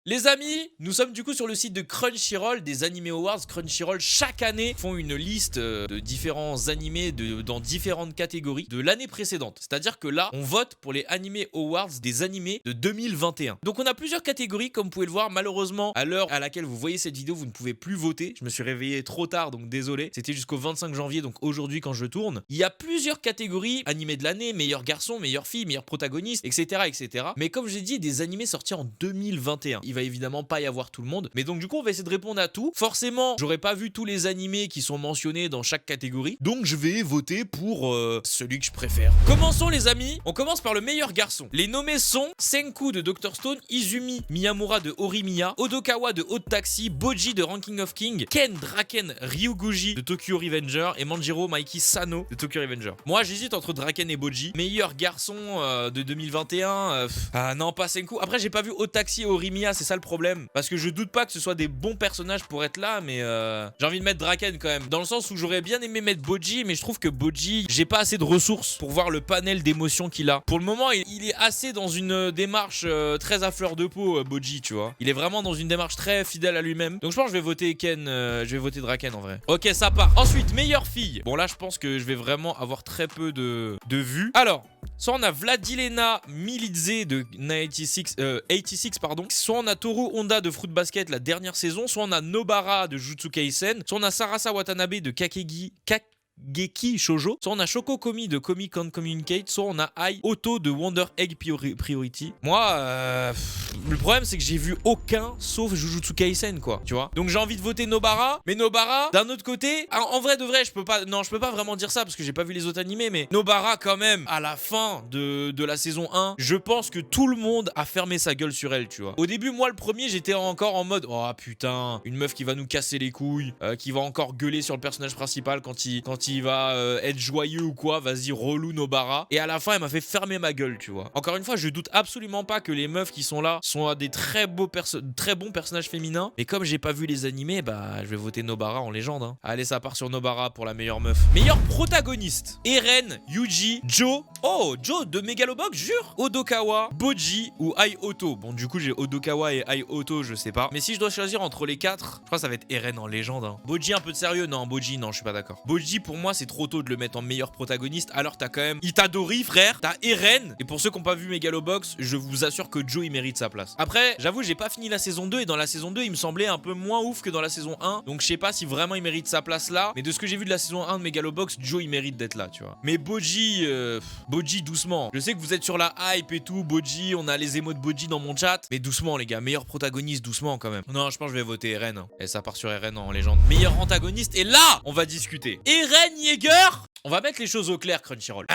Les amis, nous sommes du coup sur le site de Crunchyroll, des Anime Awards. Crunchyroll, chaque année, font une liste de différents animés dans différentes catégories de l'année précédente. C'est-à-dire que là, on vote pour les Anime Awards des animés de 2021. Donc on a plusieurs catégories, comme vous pouvez le voir. Malheureusement, à l'heure à laquelle vous voyez cette vidéo, vous ne pouvez plus voter. Je me suis réveillé trop tard, donc désolé. C'était jusqu'au 25 janvier, donc aujourd'hui quand je tourne. Il y a plusieurs catégories, animés de l'année, meilleur garçon, meilleure fille, meilleur protagoniste, etc., etc. Mais comme j'ai dit, des animés sortis en 2021. Il va évidemment pas y avoir tout le monde. Mais donc du coup, on va essayer de répondre à tout. Forcément, j'aurais pas vu tous les animés qui sont mentionnés dans chaque catégorie. Donc je vais voter pour celui que je préfère. Commençons les amis. On commence par le meilleur garçon. Les nommés sont Senku de Dr Stone, Izumi Miyamura de Horimiya, Odokawa de Odd Taxi, Boji de Ranking of King, Ken Draken Ryuguji de Tokyo Revenger et Manjiro Maiki Sano de Tokyo Revenger. Moi, j'hésite entre Draken et Boji. Meilleur garçon de 2021. Ah non, pas Senku. Après, j'ai pas vu Odd Taxi et Horimiya, c'est ça le problème. Parce que je doute pas que ce soit des bons personnages pour être là, mais j'ai envie de mettre Draken quand même. Dans le sens où j'aurais bien aimé mettre Boji, mais je trouve que Boji, j'ai pas assez de ressources pour voir le panel d'émotions qu'il a. Pour le moment, il est assez dans une démarche très à fleur de peau, Boji, tu vois. Il est vraiment dans une démarche très fidèle à lui-même. Donc je pense que je vais voter Ken, je vais voter Draken en vrai. Ok, ça part. Ensuite, meilleure fille. Bon là, je pense que je vais vraiment avoir très peu de vues. Alors, soit on a Vladilena Milidze de 86, pardon. Soit on a Toru Honda de Fruit Basket la dernière saison. Soit on a Nobara de Jujutsu Kaisen. Soit on a Sarasa Watanabe de Geki Shoujo, soit on a Shoko Komi de Komi Can't Communicate, soit on a Ai Otto de Wonder Egg Priority. Moi, le problème c'est que j'ai vu aucun sauf Jujutsu Kaisen quoi, tu vois. Donc j'ai envie de voter Nobara, mais Nobara, d'un autre côté, en vrai de vrai, je peux pas vraiment dire ça parce que j'ai pas vu les autres animés, mais Nobara quand même, à la fin de la saison 1, je pense que tout le monde a fermé sa gueule sur elle, tu vois. Au début, moi le premier, j'étais encore en mode, oh putain, une meuf qui va nous casser les couilles, qui va encore gueuler sur le personnage principal quand il va être joyeux ou quoi, vas-y relou Nobara. Et à la fin elle m'a fait fermer ma gueule, tu vois. Encore une fois, je doute absolument pas que les meufs qui sont là sont des très bons personnages féminins, mais comme j'ai pas vu les animés, bah je vais voter Nobara en légende hein. Allez, ça part sur Nobara pour la meilleure meuf. Meilleur protagoniste: Eren, Yuji, Joe. Oh, Joe de Megalobox, jure. Odokawa, Boji ou Ai Otto. Bon, du coup j'ai Odokawa et Ai Otto, je sais pas. Mais si je dois choisir entre les quatre, je crois que ça va être Eren en légende hein. Boji, un peu de sérieux? Non, Boji, non, je suis pas d'accord. Boji, pour moi, c'est trop tôt de le mettre en meilleur protagoniste. Alors t'as quand même Itadori, frère, t'as Eren. Et pour ceux qui n'ont pas vu Megalobox, je vous assure que Joe il mérite sa place. Après, j'avoue, j'ai pas fini la saison 2 et dans la saison 2 il me semblait un peu moins ouf que dans la saison 1. Donc je sais pas si vraiment il mérite sa place là. Mais de ce que j'ai vu de la saison 1 de Megalobox, Joe il mérite d'être là, tu vois. Mais Boji, Boji doucement. Je sais que vous êtes sur la hype et tout, Boji, on a les émots de Boji dans mon chat. Mais doucement les gars, meilleur protagoniste, doucement quand même. Non, je pense que je vais voter Eren hein. Et ça part sur Eren en légende. Meilleur antagoniste, et là on va discuter. Eren Yeager. On va mettre les choses au clair, Crunchyroll.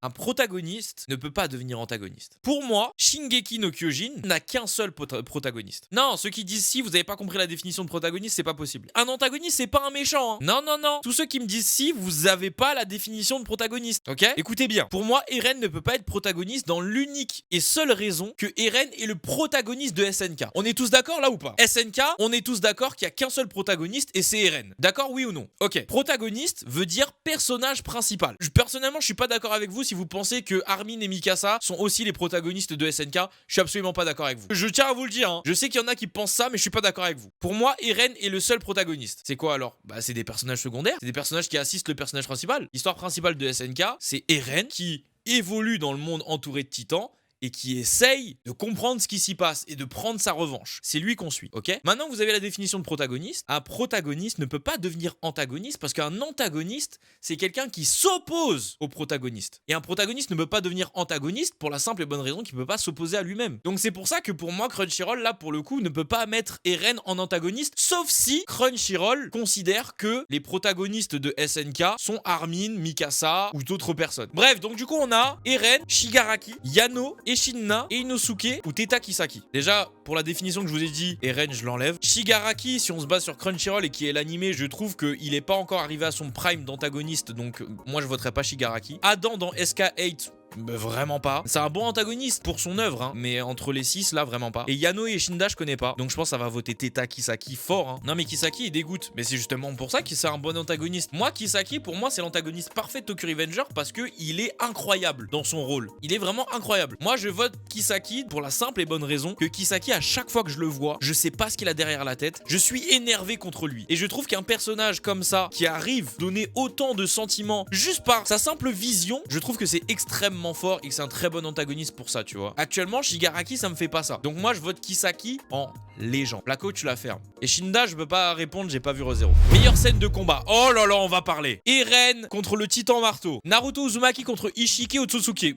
Un protagoniste ne peut pas devenir antagoniste. Pour moi, Shingeki no Kyojin n'a qu'un seul protagoniste. Non, ceux qui disent si, vous avez pas compris la définition de protagoniste, c'est pas possible. Un antagoniste, c'est pas un méchant. Hein. Non, non, non. Tous ceux qui me disent si, vous avez pas la définition de protagoniste. Ok? Écoutez bien. Pour moi, Eren ne peut pas être protagoniste dans l'unique et seule raison que Eren est le protagoniste de SNK. On est tous d'accord là ou pas? SNK, on est tous d'accord qu'il y a qu'un seul protagoniste et c'est Eren. D'accord, oui ou non? Ok. Protagoniste veut dire personnage principal. Personnellement, je suis pas d'accord avec vous si vous pensez que Armin et Mikasa sont aussi les protagonistes de SNK. Je suis absolument pas d'accord avec vous. Je tiens à vous le dire, hein. Je sais qu'il y en a qui pensent ça, mais je suis pas d'accord avec vous. Pour moi, Eren est le seul protagoniste. C'est quoi alors? Bah c'est des personnages secondaires, c'est des personnages qui assistent le personnage principal. L'histoire principale de SNK, c'est Eren qui évolue dans le monde entouré de titans et qui essaye de comprendre ce qui s'y passe et de prendre sa revanche. C'est lui qu'on suit, ok? Maintenant, vous avez la définition de protagoniste. Un protagoniste ne peut pas devenir antagoniste parce qu'un antagoniste, c'est quelqu'un qui s'oppose au protagoniste. Et un protagoniste ne peut pas devenir antagoniste pour la simple et bonne raison qu'il ne peut pas s'opposer à lui-même. Donc c'est pour ça que pour moi, Crunchyroll, là, pour le coup, ne peut pas mettre Eren en antagoniste, sauf si Crunchyroll considère que les protagonistes de SNK sont Armin, Mikasa ou d'autres personnes. Bref, donc du coup, on a Eren, Shigaraki, Yano, Shinna et Inosuke ou Teta Kisaki. Déjà, pour la définition que je vous ai dit, Eren, je l'enlève. Shigaraki, si on se base sur Crunchyroll et qui est l'animé, je trouve qu'il n'est pas encore arrivé à son prime d'antagoniste, donc moi je voterai pas Shigaraki. Adam dans SK8, bah, vraiment pas. C'est un bon antagoniste pour son œuvre, hein, mais entre les 6 là, vraiment pas. Et Yano et Shinda, je connais pas. Donc je pense que ça va voter Teta Kisaki fort. Hein. Non, mais Kisaki, il dégoûte. Mais c'est justement pour ça qu'il c'est un bon antagoniste. Moi, Kisaki, pour moi, c'est l'antagoniste parfait de Tokyo Revenger parce qu'il est incroyable dans son rôle. Il est vraiment incroyable. Moi, je vote Kisaki pour la simple et bonne raison que Kisaki, à chaque fois que je le vois, je sais pas ce qu'il a derrière la tête. Je suis énervé contre lui. Et je trouve qu'un personnage comme ça, qui arrive à donner autant de sentiments juste par sa simple vision, je trouve que c'est extrêmement fort et que c'est un très bon antagoniste pour ça, tu vois. Actuellement, Shigaraki, ça me fait pas ça. Donc moi, je vote Kisaki en légende. Placo, tu la fermes. Et Shinda, je peux pas répondre, j'ai pas vu Re:Zero. Meilleure scène de combat. Oh là là, on va parler. Eren contre le Titan Marteau. Naruto Uzumaki contre Ishiki Otsutsuki.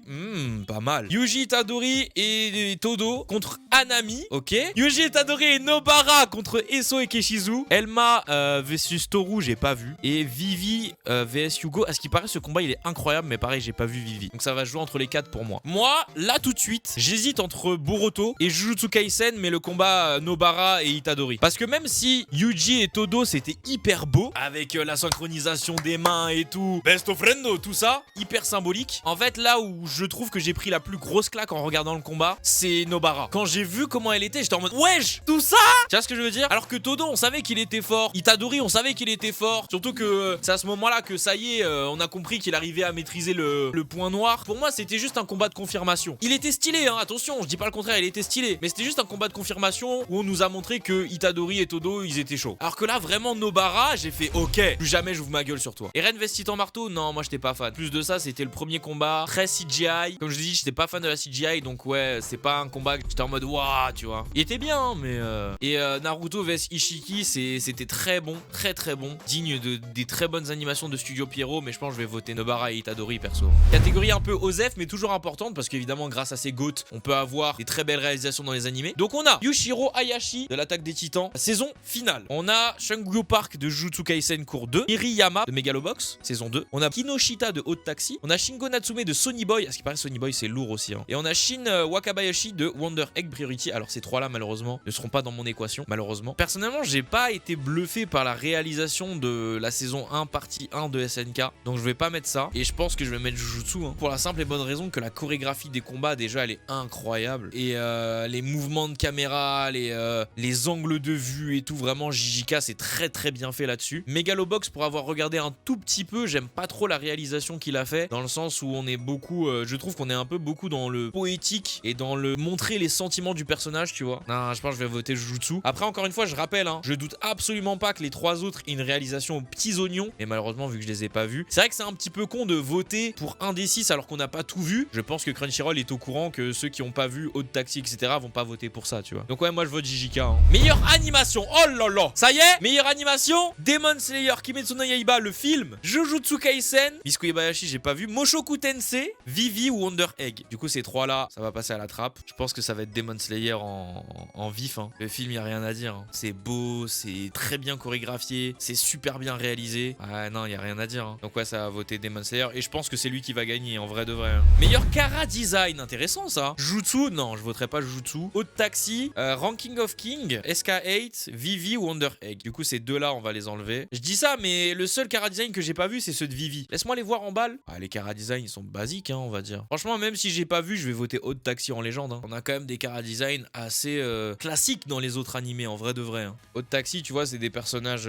Pas mal. Yuji Itadori et Todo contre Hanami. Ok. Yuji Itadori et Nobara contre Eso et Keshizu. Elma versus Toru, j'ai pas vu. Et Vivi vs Yugo. À ce qui paraît, ce combat, il est incroyable, mais pareil, j'ai pas vu Vivi. Donc ça va jouer entre les 4 pour moi. Moi, là, tout de suite, j'hésite entre Boruto et Jujutsu Kaisen, mais le combat Nobara et Itadori. Parce que même si Yuji et Todo, c'était hyper beau, avec la synchronisation des mains et tout, best of friendo, tout ça, hyper symbolique. En fait, là où je trouve que j'ai pris la plus grosse claque en regardant le combat, c'est Nobara. Quand j'ai vu comment elle était, j'étais en mode wesh, tout ça. Tu vois ce que je veux dire? Alors que Todo, on savait qu'il était fort. Itadori, on savait qu'il était fort. Surtout que c'est à ce moment-là que ça y est, on a compris qu'il arrivait à maîtriser le point noir. Pour moi, c'était juste un combat de confirmation. Il était stylé, hein, attention, je dis pas le contraire, il était stylé. Mais c'était juste un combat de confirmation où on nous a montré que Itadori et Todo, ils étaient chauds. Alors que là, vraiment, Nobara, j'ai fait ok, plus jamais j'ouvre ma gueule sur toi. Eren vs Titan Marteau, non, moi j'étais pas fan. Plus de ça, c'était le premier combat, très CGI. Comme je dis, j'étais pas fan de la CGI, donc ouais, c'est pas un combat que j'étais en mode waouh, tu vois. Il était bien, hein, mais. Et Naruto vs Ishiki, c'était très bon, très bon. Digne des très bonnes animations de Studio Pierrot, mais je pense que je vais voter Nobara et Itadori perso. Catégorie un peu OSEF, mais toujours importante parce qu'évidemment, grâce à ces GOAT, on peut avoir des très belles réalisations dans les animés. Donc on a Yushiro Hayashi de l'Attaque des Titans, saison finale. On a Shungyo Park de Jujutsu Kaisen cours 2, Iriyama de Megalobox, saison 2. On a Kinoshita de Haute Taxi. On a Shingo Natsume de Sonny Boy. À ce qui paraît, Sonny Boy, c'est lourd aussi. Hein. Et on a Shin Wakabayashi de Wonder Egg Priority. Alors ces trois-là, malheureusement, ne seront pas dans mon équation, malheureusement. Personnellement, j'ai pas été bluffé par la réalisation de la saison 1, partie 1 de SNK. Donc je vais pas mettre ça. Et je pense que je vais mettre Jujutsu. Hein, pour la simple et bonne raison que la chorégraphie des combats, déjà, elle est incroyable. Et les mouvements de caméra, les angles de vue et tout, vraiment, JJK, c'est très bien fait là-dessus. Megalobox, pour avoir regardé un tout petit peu, j'aime pas trop la réalisation qu'il a fait, dans le sens où on est beaucoup, je trouve qu'on est un peu beaucoup dans le poétique et dans le montrer les sentiments du personnage, tu vois. Non, je pense que je vais voter Jujutsu. Après, encore une fois, je rappelle, hein, je doute absolument pas que les trois autres aient une réalisation aux petits oignons, et malheureusement, vu que je les ai pas vus, c'est vrai que c'est un petit peu con de voter pour un des 6 alors qu'on n'a pas tout vu. Je pense que Crunchyroll est au courant que ceux qui ont pas vu Haute Taxi, etc. vont pas voter pour ça, tu vois. Donc ouais, moi je vote JJK. Hein. Meilleure animation, oh là là, ça y est, meilleure animation, Demon Slayer, Kimetsu no Yaiba, le film, Jujutsu Kaisen, Biscuit Bayashi, j'ai pas vu, Mushoku Tensei, Vivi ou Wonder Egg. Du coup, ces trois là, ça va passer à la trappe. Je pense que ça va être Demon Slayer en vif. Hein. Le film, y a rien à dire. Hein. C'est beau, c'est très bien chorégraphié, c'est super bien réalisé. Ah non, y a rien à dire. Hein. Donc ouais, ça va voter Demon Slayer et je pense que c'est lui qui va gagner en vrai de vrai. Hein. Meilleur Kara Design, intéressant ça. Jutsu, non, je voterai pas Jutsu. Haute Taxi, Ranking of King, SK8, Vivi ou Wonder Egg. Du coup, ces deux-là, on va les enlever. Je dis ça, mais le seul Kara Design que j'ai pas vu, c'est ceux de Vivi. Laisse-moi les voir en balle. Ah, les Kara Design, ils sont basiques, hein, on va dire. Franchement, même si j'ai pas vu, je vais voter Haute Taxi en légende. Hein. On a quand même des Kara Design assez classiques dans les autres animés, en vrai de vrai. Hein. Haute Taxi, tu vois, c'est des personnages,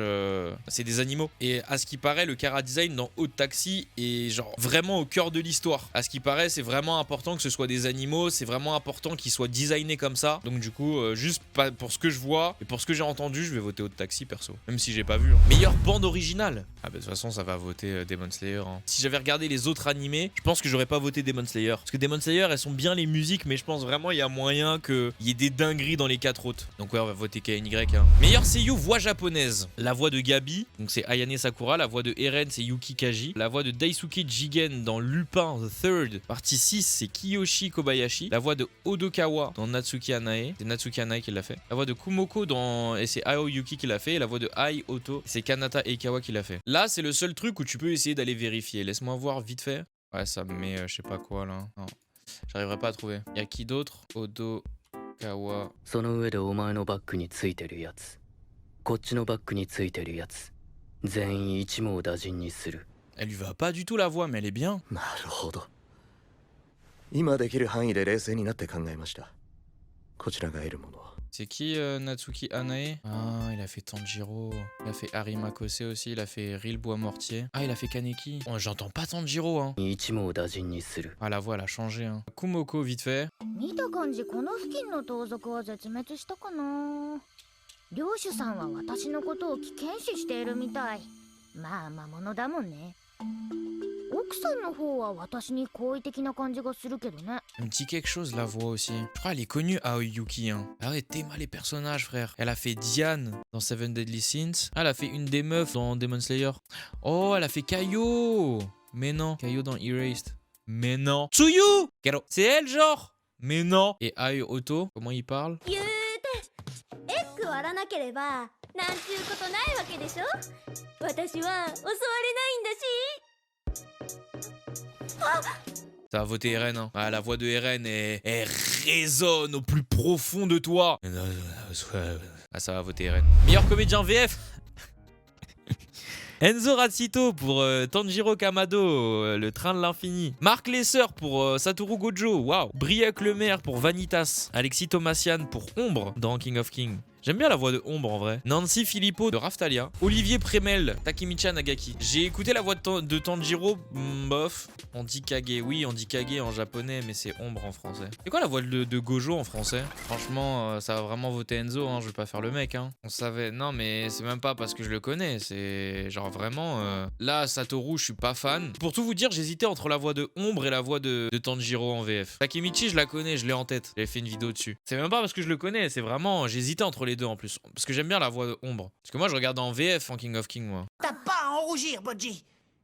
c'est des animaux. Et à ce qui paraît, le Kara Design dans Haute Taxi est genre vraiment au cœur de l'histoire. À ce qui paraît, c'est vraiment important que ce soit des animaux, c'est vraiment important qu'ils soient designés comme ça. Donc du coup, juste pour ce que je vois et pour ce que j'ai entendu, je vais voter Haute Taxi perso. Même si j'ai pas vu. Hein. Meilleure bande originale. Ah bah de toute façon, ça va voter Demon Slayer. Hein. Si j'avais regardé les autres animés, je pense que j'aurais pas voté Demon Slayer. Parce que Demon Slayer, elles sont bien les musiques, mais je pense vraiment il y a moyen qu'il y ait des dingueries dans les 4 autres. Donc ouais, on va voter KNY. Hein. Meilleure seiyuu voix japonaise. La voix de Gabi, donc c'est Ayane Sakura. La voix de Eren, c'est Yuki Kaji. La voix de Daisuke Jigen dans Lupin The Third, partie 6, c'est Kiyoshi Kobayashi. La voix de Odokawa dans Natsuki Anae, c'est Natsuki Anae qui l'a fait. La voix de Kumoko et c'est Aoyuki qui l'a fait. Et la voie de Ai Oto, c'est Kanata Eikawa qui l'a fait. Là, c'est le seul truc où tu peux essayer d'aller vérifier. Laisse-moi voir vite fait. Ouais, ça me met je sais pas quoi là. Non, j'arriverai pas à trouver. Y'a qui d'autre? Odokawa. その上でお前のバッグについてるやつ、こっちのバッグについてるやつ、全員一網打尽にする。 Elle lui va pas du tout la voix, mais elle est bien. なるほど。今できる範囲で冷静になって考えました。こちらが得るものは。C'est qui Natsuki Anae? Ah, il a fait Tanjiro. Il a fait Harima Kose aussi. Il a fait Ril Bois-Mortier. Ah, il a fait Kaneki. Oh, j'entends pas Tanjiro, hein. 一網打尽にする。 Ah, la voix, elle a changé, hein. Kumoko, vite fait. 見た感じこの付近の盗賊は絶滅したかな。領主さんは私のことを危険視しているみたい。まあ魔物だもんね。奥さんの方は私に好意的な感じがするけどね。Un petit quelque chose, la voix aussi. Je crois qu'elle est connue, Aoyuki, hein. Arrêtez-moi les personnages, frère. Elle a fait Diane dans Seven Deadly Sins. Ah, elle a fait une des meufs dans Demon Slayer. Oh, elle a fait Kaio. Mais non. Kaio dans Erased. Mais non. Tsuyu Kero. C'est elle, genre. Mais non. Et Ai Oto, comment il parle? 言うてエッグ割らなければなんちゅうことないわけでしょ。私は教われないんだし。 Ça va voter Eren, hein. Ah, la voix de Eren, elle résonne au plus profond de toi. Ah, ça va voter Eren. Meilleur comédien VF. Enzo Ratsito pour Tanjiro Kamado, le train de l'infini. Marc Lesser pour Satoru Gojo, waouh. Briac Lemaire pour Vanitas. Alexis Thomasian pour Ombre dans King of King. J'aime bien la voix de Ombre en vrai. Nancy Filippo de Raftalia. Olivier Premel, Takemichi Nagaki. J'ai écouté la voix de Tanjiro, bof. On dit Kage, oui, on dit Kage en japonais, mais c'est Ombre en français. C'est quoi la voix de Gojo en français? Franchement, ça va vraiment voter Enzo, hein, je vais pas faire le mec. Hein. On savait, non mais c'est même pas parce que je le connais, c'est genre vraiment... Là, Satoru, je suis pas fan. Pour tout vous dire, j'hésitais entre la voix de Ombre et la voix de Tanjiro en VF. Takemichi, je la connais, je l'ai en tête. J'avais fait une vidéo dessus. C'est même pas parce que je le connais, c'est vraiment... J'hésitais entre les deux en plus. Parce que j'aime bien la voix de Ombre. Parce que moi, je regarde en VF en King of King, moi. T'as pas à en rougir, Bodji.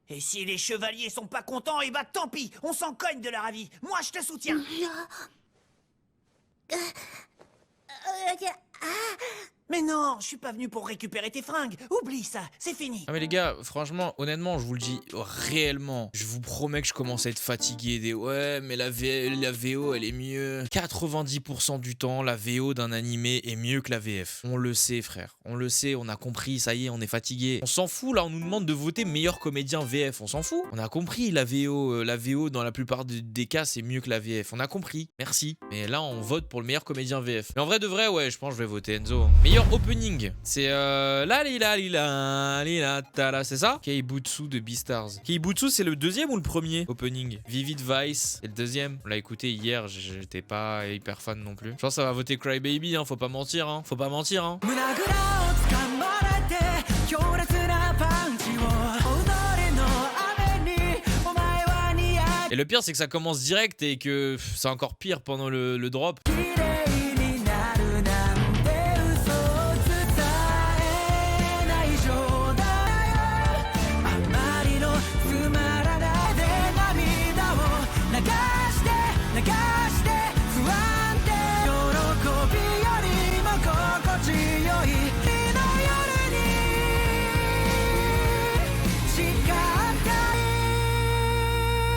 Et si les chevaliers sont pas contents, et bah tant pis, on s'en cogne de leur avis. Moi, je te soutiens. Mais non, je suis pas venu pour récupérer tes fringues. Oublie ça, c'est fini. Ah mais les gars, franchement, honnêtement, je vous le dis réellement, je vous promets que je commence à être fatigué des ouais, mais la VO elle est mieux. 90% du temps, la VO d'un animé est mieux que la VF. On le sait, frère. On le sait, on a compris, ça y est, on est fatigué. On s'en fout là, on nous demande de voter meilleur comédien VF, on s'en fout. On a compris, la VO dans la plupart des cas, c'est mieux que la VF. On a compris, merci. Mais là, on vote pour le meilleur comédien VF. Mais en vrai de vrai, ouais, je pense que je vais voter Enzo. Meilleur opening, c'est c'est ça? Keibutsu de Beastars. Keibutsu, c'est le deuxième ou le premier opening? Vivid Vice, c'est le deuxième. On l'a écouté hier, j'étais pas hyper fan non plus. Je pense que ça va voter Crybaby, hein, faut pas mentir, hein. Faut pas mentir, hein. Et le pire, c'est que ça commence direct et que c'est encore pire pendant le drop.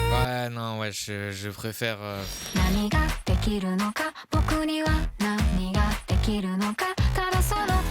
Ouais, non, ouais, je préfère... 何ができるのか僕には何ができるのかただその真っ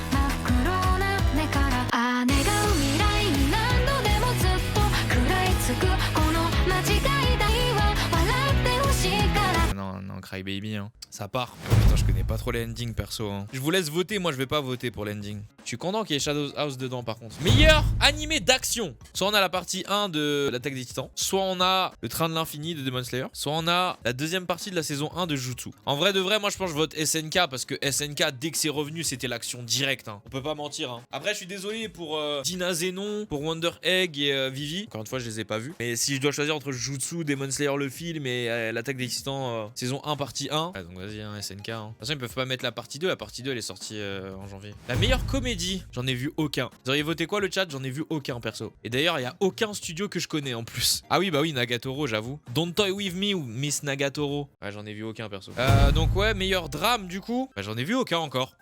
黒な目からあ願う未来に何度でもずっと食らいつくこの間違いだいは笑ってほしいから Non, non, Crybaby, hein. Ça part. Putain, je connais pas trop les endings perso. Hein. Je vous laisse voter, moi je vais pas voter pour l'ending. Je suis content qu'il y ait Shadow House dedans par contre. Meilleur animé d'action. Soit on a la partie 1 de l'Attaque des Titans, soit on a le Train de l'Infini de Demon Slayer, soit on a la deuxième partie de la saison 1 de Jutsu. En vrai de vrai, moi je pense que je vote SNK parce que SNK, dès que c'est revenu, c'était l'action directe. Hein. On peut pas mentir. Hein. Après, je suis désolé pour Dina Zenon, pour Wonder Egg et Vivi. Encore une fois, je les ai pas vus. Mais si je dois choisir entre Jutsu, Demon Slayer le film et l'Attaque des Titans saison 1 partie 1. Ouais, donc vas-y, hein, SNK. Hein. De toute façon, ils peuvent pas mettre la partie 2. La partie 2, elle est sortie en janvier. La meilleure comédie, j'en ai vu aucun. Vous auriez voté quoi le chat? J'en ai vu aucun perso. Et d'ailleurs, il y a aucun studio que je connais en plus. Ah oui, bah oui, Nagatoro, j'avoue. Don't Toy With Me ou Miss Nagatoro. Ouais, j'en ai vu aucun perso. Donc ouais, meilleur drame du coup. Bah j'en ai vu aucun encore.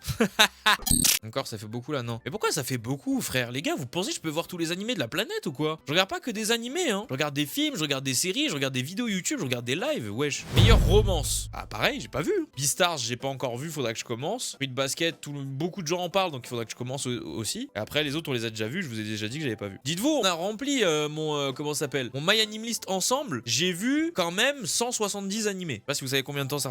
Encore, ça fait beaucoup là, non? Mais pourquoi ça fait beaucoup, frère? Les gars, vous pensez que je peux voir tous les animés de la planète ou quoi? Je regarde pas que des animés, hein. Je regarde des films, je regarde des séries, je regarde des vidéos YouTube, je regarde des lives, wesh. Meilleure romance. Force, ah pareil, j'ai pas vu. Beastars, j'ai pas encore vu, faudra que je commence. Fruit Basket, beaucoup de gens en parlent, donc il faudra que je commence aussi. Et après, les autres, on les a déjà vus, je vous ai déjà dit que j'avais pas vu. Dites-vous, on a rempli mon, comment ça s'appelle, mon My Anime List ensemble. J'ai vu quand même 170 animés. Je sais pas si vous savez combien de temps ça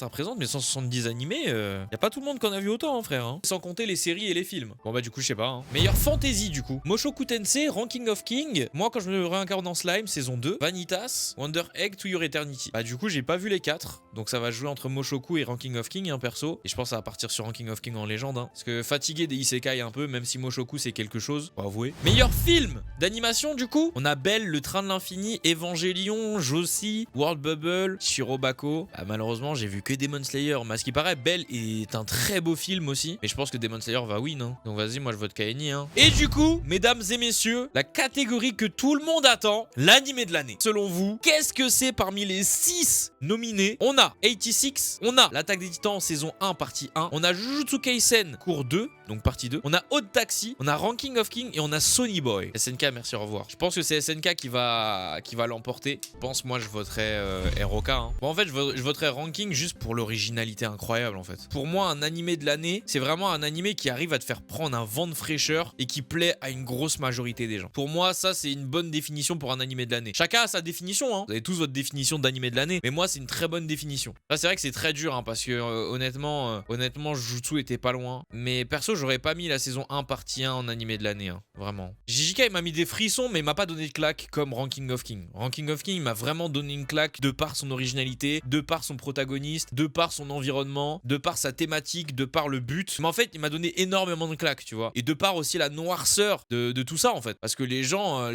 représente, mais 170 animés, y a pas tout le monde qu'on a vu autant, hein, frère. Hein. Sans compter les séries et les films. Bon bah du coup, je sais pas. Hein. Meilleure fantasy du coup. Mushoku Tensei, Ranking of King. Moi, quand je me réincarne en slime, saison 2. Vanitas, Wonder Egg, To Your Eternity. Bah du coup, j'ai pas vu les 4. Donc ça va jouer entre Mushoku et Ranking of King, hein, perso. Et je pense que ça va partir sur Ranking of King en légende. Hein. Parce que fatigué des isekai un peu, même si Mushoku c'est quelque chose, faut avouer. Meilleur film d'animation du coup. On a Belle, Le Train de l'Infini, Evangelion, Josie, World Bubble, Shirobako. Ah, malheureusement, j'ai vu que Demon Slayer. Mais à ce qui paraît, Belle est un très beau film aussi. Mais je pense que Demon Slayer va win. Hein. Donc vas-y, moi je vote Kaini. Hein. Et du coup, mesdames et messieurs, la catégorie que tout le monde attend, l'animé de l'année. Selon vous, qu'est-ce que c'est parmi les 6 nominés? On a 86, on a l'Attaque des Titans saison 1 partie 1, on a Jujutsu Kaisen cours 2, donc partie 2, on a Odd Taxi, on a Ranking of King et on a Sonny Boy. SNK, merci, au revoir. Je pense que c'est SNK qui va l'emporter. Je pense, moi je voterai ROK. Hein. Bon, en fait, je voterai Ranking juste pour l'originalité incroyable en fait. Pour moi, un animé de l'année, c'est vraiment un animé qui arrive à te faire prendre un vent de fraîcheur et qui plaît à une grosse majorité des gens. Pour moi, ça c'est une bonne définition pour un animé de l'année. Chacun a sa définition, hein. Vous avez tous votre définition d'animé de l'année, mais moi c'est une très bonne définition. Là c'est vrai que c'est très dur, hein, parce que honnêtement, Jujutsu était pas loin. Mais perso, j'aurais pas mis la saison 1 partie 1 en animé de l'année, hein, vraiment. JJK il m'a mis des frissons, mais il m'a pas donné de claque comme Ranking of King. Ranking of King il m'a vraiment donné une claque de par son originalité, de par son protagoniste, de par son environnement, de par sa thématique, de par le but. Mais en fait, il m'a donné énormément de claques, tu vois. Et de par aussi la noirceur de tout ça, en fait. Parce que les gens,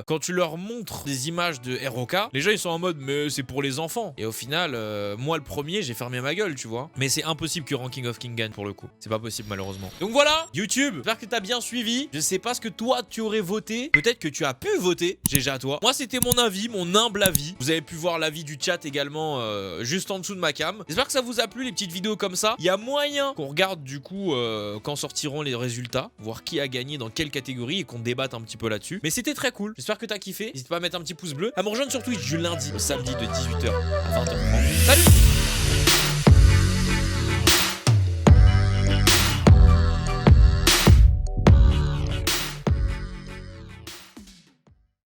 quand tu leur montres des images de ROK, les gens ils sont en mode mais c'est pour les enfants. Et au final, moi le premier, j'ai fermé ma gueule, tu vois. Mais c'est impossible que Ranking of King gagne pour le coup. C'est pas possible malheureusement. Donc voilà, YouTube, j'espère que t'as bien suivi. Je sais pas ce que toi tu aurais voté. Peut-être que tu as pu voter. GG à toi. Moi c'était mon avis, mon humble avis. Vous avez pu voir l'avis du chat également juste en dessous de ma cam. J'espère que ça vous a plu les petites vidéos comme ça. Il y a moyen qu'on regarde du coup quand sortiront les résultats, voir qui a gagné dans quelle catégorie et qu'on débatte un petit peu là-dessus. Mais c'était très cool. J'espère que t'as kiffé. N'hésite pas à mettre un petit pouce bleu, à me rejoindre sur Twitch du lundi au samedi de 18h à 20h30. Salut!